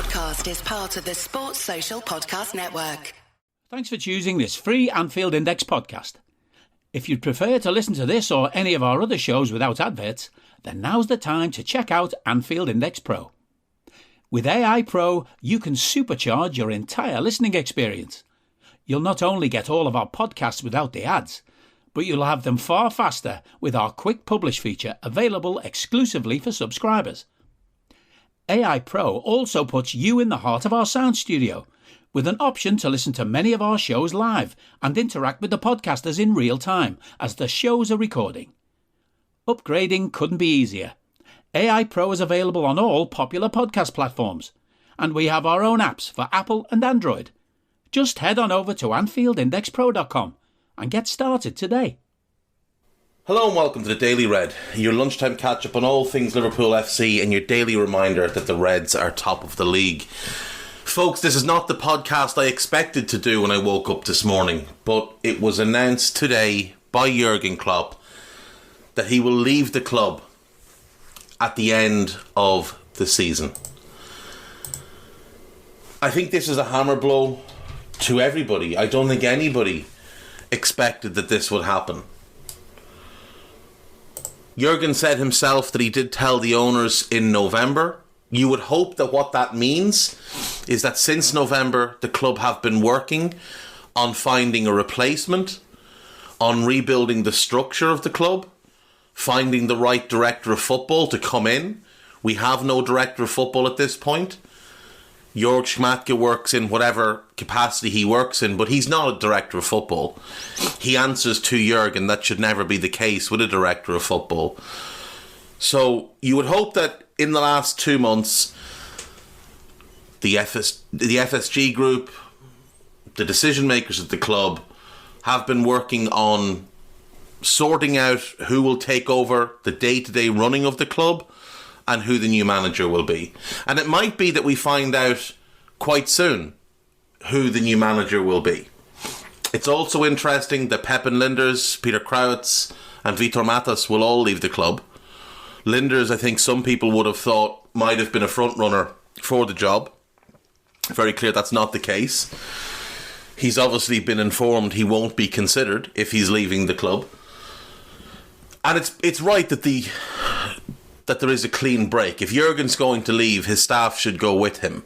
podcast is part of the Sports Social Podcast Network. Thanks for choosing this free Anfield Index podcast. If you'd prefer to listen to this or any of our other shows without adverts, then now's the time to check out Anfield Index Pro. With AI Pro, you can supercharge your entire listening experience. You'll not only get all of our podcasts without the ads, but you'll have them far faster with our quick publish feature available exclusively for subscribers. AI Pro also puts you in the heart of our sound studio, with an option to listen to many of our shows live and interact with the podcasters in real time as the shows are recording. Upgrading couldn't be easier. AI Pro is available on all popular podcast platforms, and we have our own apps for Apple and Android. Just head on over to AnfieldIndexPro.com and get started today. Hello and welcome to the Daily Red, your lunchtime catch-up on all things Liverpool FC and your daily reminder that the Reds are top of the league. Folks, this is not the podcast I expected to do when I woke up this morning, but it was announced today by Jurgen Klopp that he will leave the club at the end of the season. I think this is a hammer blow to everybody. I don't think anybody expected that this would happen. Jurgen said himself that he did tell the owners in November. You would hope that what that means is that since November, the club have been working on finding a replacement, on rebuilding the structure of the club, finding the right director of football to come in. We have no director of football at this point. Jörg Schmadtke works in whatever capacity he works in, but he's not a director of football. He answers to Jurgen. That should never be the case with a director of football. So you would hope that in the last 2 months, the FSG group, the decision makers at the club, have been working on sorting out who will take over the day-to-day running of the club and who the new manager will be. And it might be that we find out quite soon who the new manager will be. It's also interesting that Pep and Linders, Peter Crouch and Vitor Matas will all leave the club. Linders, I think some people would have thought, might have been a front runner for the job. Very clear that's not the case. He's obviously been informed he won't be considered if he's leaving the club. And it's right that there is a clean break. If Jurgen's going to leave, his staff should go with him,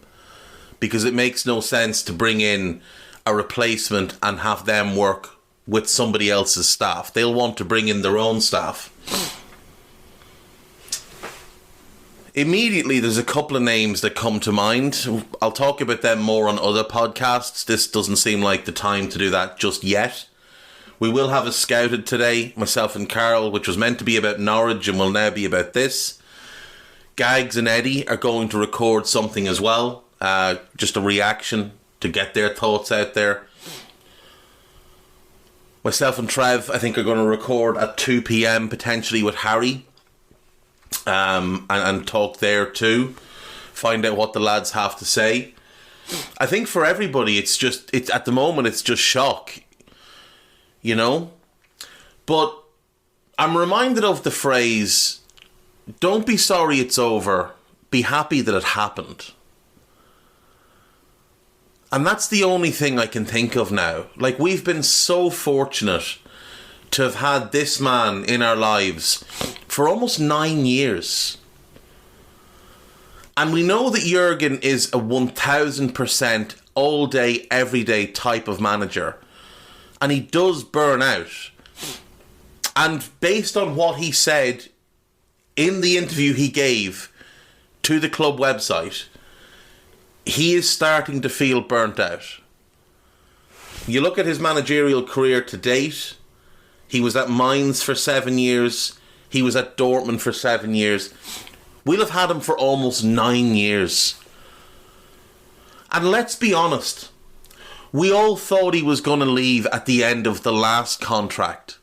because it makes no sense to bring in a replacement and have them work with somebody else's staff. They'll want to bring in their own staff. Immediately, there's a couple of names that come to mind. I'll talk about them more on other podcasts. This doesn't seem like the time to do that just yet. We will have a scouted today, myself and Carl, which was meant to be about Norwich and will now be about this. Gags and Eddie are going to record something as well. Just a reaction to get their thoughts out there. Myself and Trev, I think, are going to record at 2 p.m, potentially with Harry. And talk there too. Find out what the lads have to say. I think for everybody, it's at the moment, it's just shock. You know? But I'm reminded of the phrase, don't be sorry it's over, be happy that it happened. And that's the only thing I can think of now. Like, we've been so fortunate to have had this man in our lives for almost 9 years. And we know that Jurgen is a 1000% all day, every day type of manager. And he does burn out. And based on what he said in the interview he gave to the club website, he is starting to feel burnt out. You look at his managerial career to date. He was at Mainz for 7 years. He was at Dortmund for 7 years. We'll have had him for almost 9 years. And let's be honest, we all thought he was going to leave at the end of the last contract.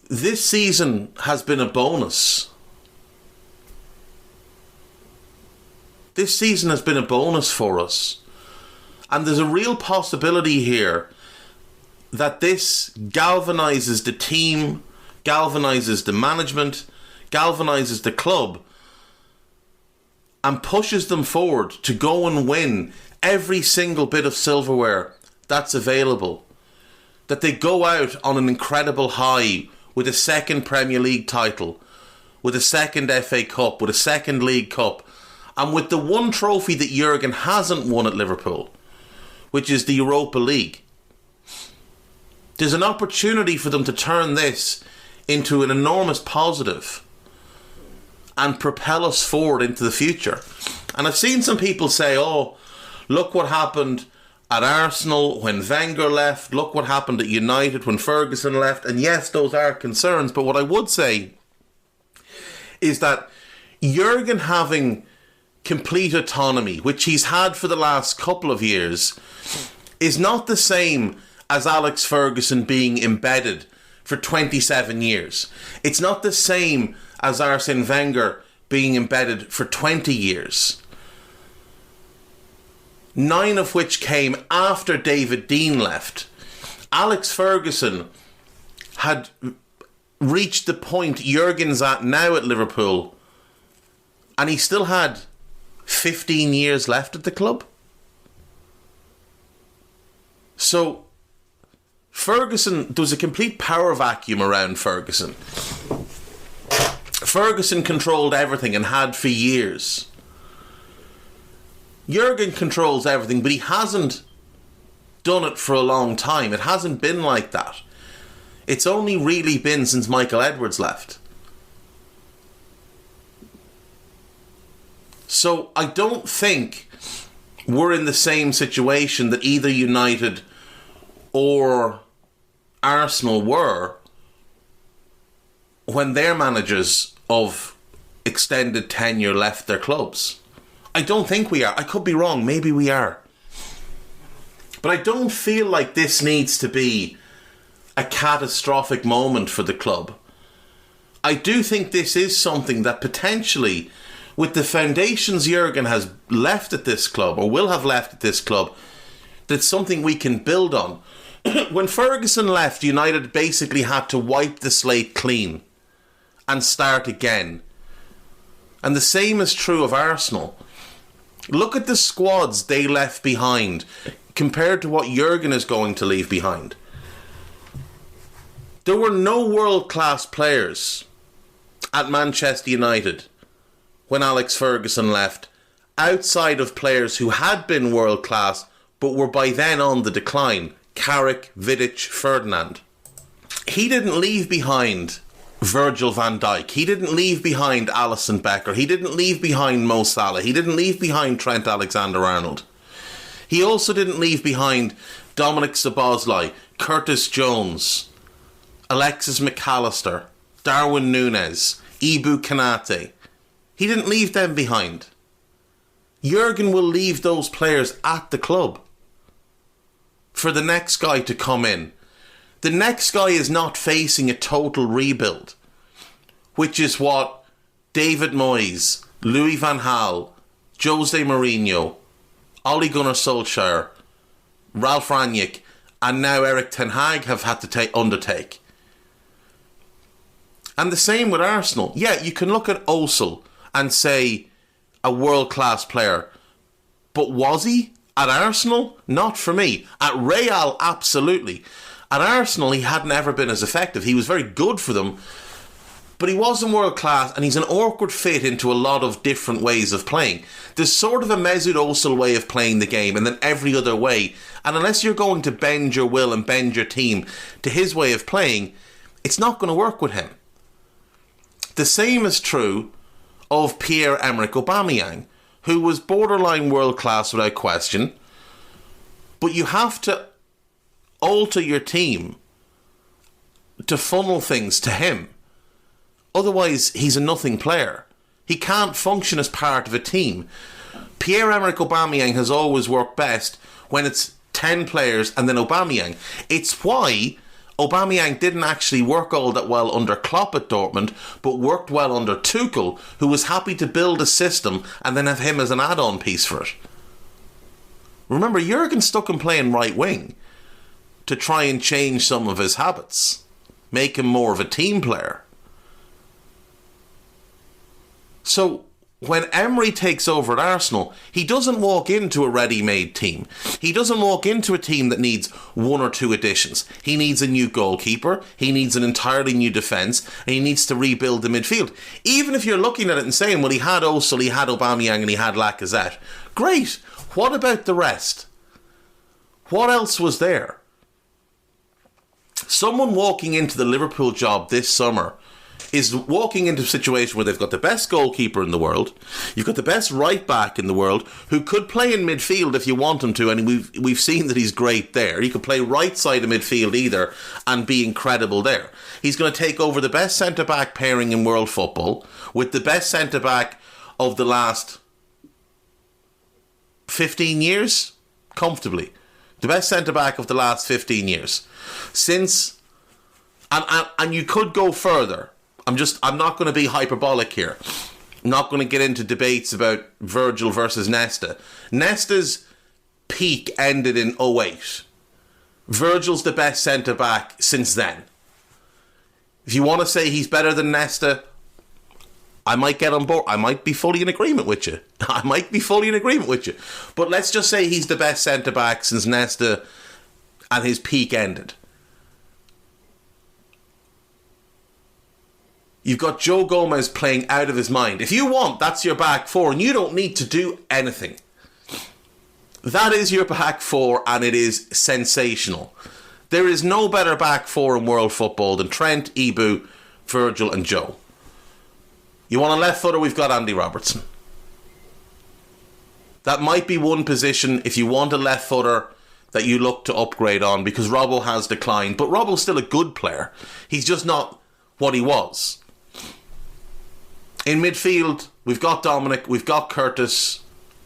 This season has been a bonus. This season has been a bonus for us. And there's a real possibility here that this galvanises the team, galvanises the management, galvanises the club and pushes them forward to go and win every single bit of silverware that's available, that they go out on an incredible high with a second Premier League title, with a second FA Cup, with a second League Cup, and with the one trophy that Jurgen hasn't won at Liverpool, which is the Europa League. There's an opportunity for them to turn this into an enormous positive and propel us forward into the future. And I've seen some people say, oh, look what happened at Arsenal when Wenger left, look what happened at United when Ferguson left. And yes, those are concerns, but what I would say is that Jurgen having complete autonomy, which he's had for the last couple of years, is not the same as Alex Ferguson being embedded for 27 years. It's not the same as Arsene Wenger being embedded for 20 years. 9 of which came after David Dein left. Alex Ferguson had reached the point Jurgen's at now at Liverpool, and he still had 15 years left at the club. So Ferguson, there was a complete power vacuum around Ferguson. Ferguson controlled everything and had for years. Jurgen controls everything, but he hasn't done it for a long time. It hasn't been like that. It's only really been since Michael Edwards left. So I don't think we're in the same situation that either United or Arsenal were when their managers of extended tenure left their clubs. I don't think we are. I could be wrong. Maybe we are. But I don't feel like this needs to be a catastrophic moment for the club. I do think this is something that potentially, with the foundations Jurgen has left at this club, or will have left at this club, that's something we can build on. When Ferguson left, United basically had to wipe the slate clean and start again. And the same is true of Arsenal. Look at the squads they left behind compared to what Jurgen is going to leave behind. There were no world-class players at Manchester United when Alex Ferguson left, outside of players who had been world-class but were by then on the decline. Carrick, Vidic, Ferdinand. He didn't leave behind Virgil van Dijk. He didn't leave behind Alisson Becker. He didn't leave behind Mo Salah. He didn't leave behind Trent Alexander-Arnold. He also didn't leave behind Dominic Szoboszlai, Curtis Jones, Alexis McAllister, Darwin Núñez, Ibu Kanate. He didn't leave them behind. Jurgen will leave those players at the club for the next guy to come in. The next guy is not facing a total rebuild, which is what David Moyes, Louis van Gaal, Jose Mourinho, Ole Gunnar Solskjaer, Ralf Rangnick, and now Erik ten Hag have had to undertake. And the same with Arsenal. Yeah, you can look at Ozil and say a world-class player, but was he? At Arsenal? Not for me. At Real, absolutely. At Arsenal, he hadn't ever been as effective. He was very good for them, but he wasn't world-class, and he's an awkward fit into a lot of different ways of playing. There's sort of a Mesut Ozil way of playing the game, and then every other way. And unless you're going to bend your will and bend your team to his way of playing, it's not going to work with him. The same is true of Pierre-Emerick Aubameyang, who was borderline world-class without question, but you have to alter your team to funnel things to him. Otherwise, he's a nothing player. He can't function as part of a team. Pierre-Emerick Aubameyang has always worked best when it's 10 players and then Aubameyang. It's why Aubameyang didn't actually work all that well under Klopp at Dortmund, but worked well under Tuchel, who was happy to build a system and then have him as an add-on piece for it. Remember, Jurgen stuck him playing right wing to try and change some of his habits, make him more of a team player. So when Emery takes over at Arsenal, he doesn't walk into a ready-made team. He doesn't walk into a team that needs one or two additions. He needs a new goalkeeper. He needs an entirely new defence. And he needs to rebuild the midfield. Even if you're looking at it and saying, well, he had Ozil, he had Aubameyang, and he had Lacazette. Great. What about the rest? What else was there? Someone walking into the Liverpool job this summer is walking into a situation where they've got the best goalkeeper in the world, you've got the best right back in the world, who could play in midfield if you want him to, and we've seen that he's great there. He could play right side of midfield either and be incredible there. He's going to take over the best centre-back pairing in world football with the best centre-back of the last 15 years, comfortably. The best centre-back of the last 15 years. Since, and you could go further. I'm not going to be hyperbolic here. I'm not going to get into debates about Virgil versus Nesta. Nesta's peak ended in 2008. Virgil's the best centre-back since then. If you want to say he's better than Nesta, I might get on board. I might be fully in agreement with you. But let's just say he's the best centre-back since Nesta and his peak ended. You've got Joe Gomez playing out of his mind. If you want, that's your back four, and you don't need to do anything. That is your back four, and it is sensational. There is no better back four in world football than Trent, Ibu, Virgil, and Joe. You want a left footer? We've got Andy Robertson. That might be one position if you want a left footer that you look to upgrade on, because Robbo has declined. But Robbo's still a good player. He's just not what he was. In midfield, we've got Dominic, we've got Curtis,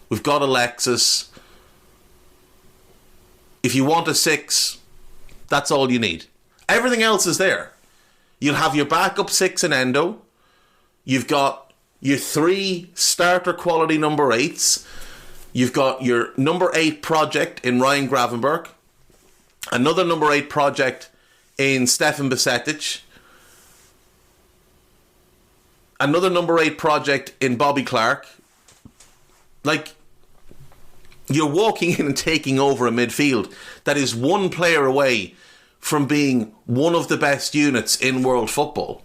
we've got Alexis. If you want a six, that's all you need. Everything else is there. You'll have your backup six in Endo. You've got your three starter quality number eights. You've got your number 8 project in Ryan Gravenberch. Another number 8 project in Stefan Bajcetic. Another number 8 project in Bobby Clark. Like, you're walking in and taking over a midfield that is one player away from being one of the best units in world football.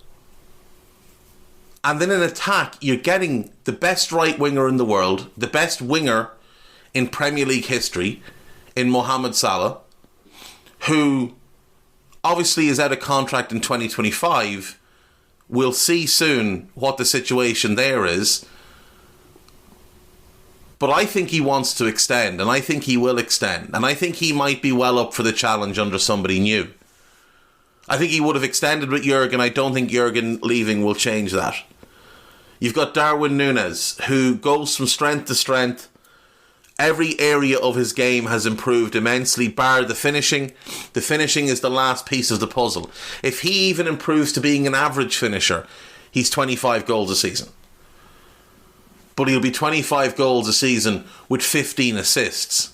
And then in attack, you're getting the best right winger in the world, the best winger in Premier League history, in Mohamed Salah, who obviously is out of contract in 2025. We'll see soon what the situation there is. But I think he wants to extend, and I think he will extend. And I think he might be well up for the challenge under somebody new. I think he would have extended with Jurgen. I don't think Jurgen leaving will change that. You've got Darwin Núñez, who goes from strength to strength. Every area of his game has improved immensely, bar the finishing. The finishing is the last piece of the puzzle. If he even improves to being an average finisher, he's 25 goals a season. But he'll be 25 goals a season with 15 assists.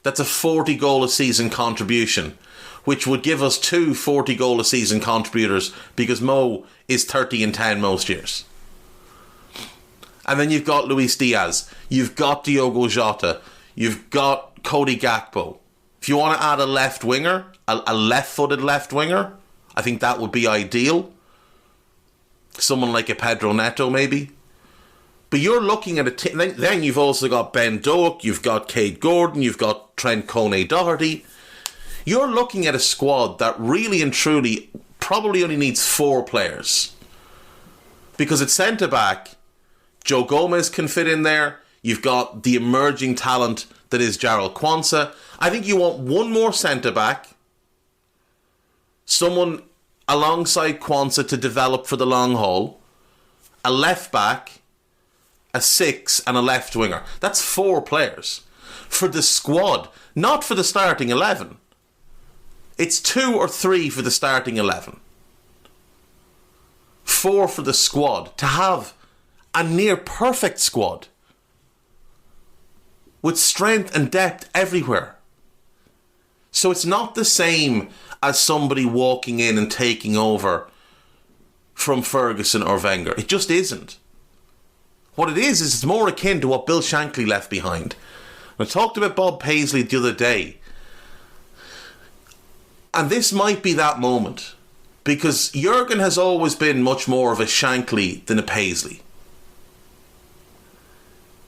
That's a 40 goal a season contribution, which would give us 2 40 goal a season contributors, because Mo is 30 and 10 most years. And then you've got Luis Diaz, you've got Diogo Jota, you've got Cody Gakpo. If you want to add a left winger, a left-footed left winger, I think that would be ideal. Someone like a Pedro Neto, maybe. But you're looking at then you've also got Ben Doak, you've got Cade Gordon, you've got Trent Cone-Doherty. You're looking at a squad that really and truly probably only needs 4 players. Because at centre-back, Joe Gomez can fit in there. You've got the emerging talent that is Jarrell Quansah. I think you want one more centre-back. Someone alongside Quansah to develop for the long haul. A left-back, a 6, and a left winger. That's 4 players. For the squad, not for the starting 11. It's 2 or 3 for the starting 11. 4 for the squad. To have a near perfect squad with strength and depth everywhere. So it's not the same as somebody walking in and taking over from Ferguson or Wenger. It just isn't. What it is it's more akin to what Bill Shankly left behind. I talked about Bob Paisley the other day. And this might be that moment. Because Jurgen has always been much more of a Shankly than a Paisley.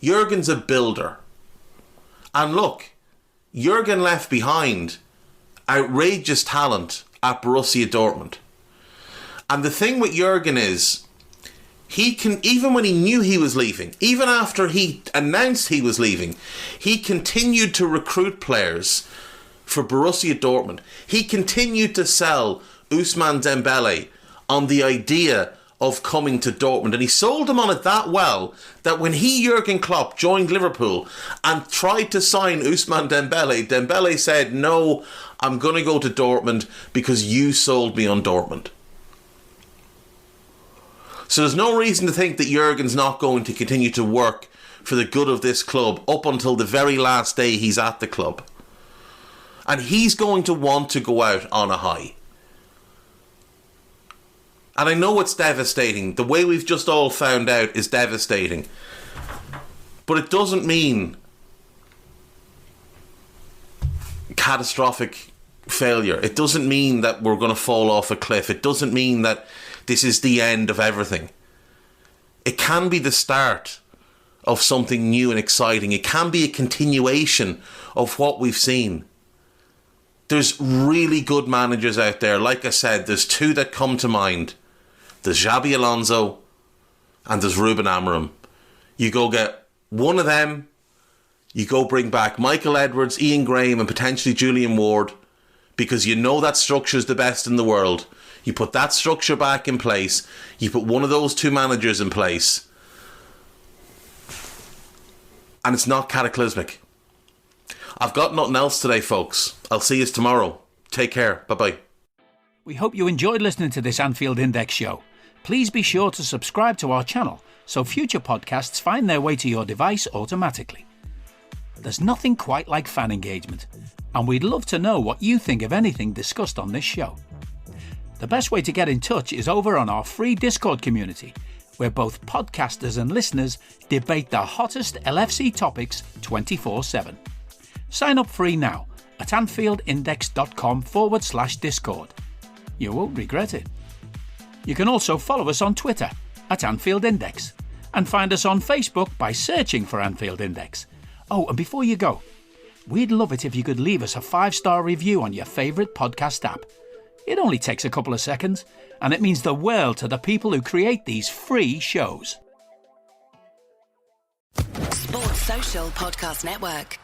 Jurgen's a builder. And look, Jurgen left behind outrageous talent at Borussia Dortmund. And the thing with Jurgen is, he can, even when he knew he was leaving, even after he announced he was leaving, he continued to recruit players for Borussia Dortmund. He continued to sell Ousmane Dembele on the idea of coming to Dortmund, and he sold him on it that well that when Jurgen Klopp joined Liverpool and tried to sign Ousmane Dembele, Dembele said, "No, I'm going to go to Dortmund because you sold me on Dortmund." So there's no reason to think that Jurgen's not going to continue to work for the good of this club up until the very last day he's at the club. And he's going to want to go out on a high. And I know it's devastating. The way we've just all found out is devastating. But it doesn't mean catastrophic failure. It doesn't mean that we're going to fall off a cliff. It doesn't mean that this is the end of everything. It can be the start of something new and exciting. It can be a continuation of what we've seen. There's really good managers out there. Like I said, there's two that come to mind. There's Xabi Alonso and there's Ruben Amorim. You go get one of them, you go bring back Michael Edwards, Ian Graham and potentially Julian Ward, because you know that structure is the best in the world. You put that structure back in place, you put one of those two managers in place, and it's not cataclysmic. I've got nothing else today, folks. I'll see you tomorrow. Take care. Bye-bye. We hope you enjoyed listening to this Anfield Index show. Please be sure to subscribe to our channel so future podcasts find their way to your device automatically. There's nothing quite like fan engagement, and we'd love to know what you think of anything discussed on this show. The best way to get in touch is over on our free Discord community, where both podcasters and listeners debate the hottest LFC topics 24/7. Sign up free now at AnfieldIndex.com/Discord. You won't regret it. You can also follow us on Twitter at Anfield Index and find us on Facebook by searching for Anfield Index. Oh, and before you go, we'd love it if you could leave us a 5-star review on your favourite podcast app. It only takes a couple of seconds, and it means the world to the people who create these free shows. Sports Social Podcast Network.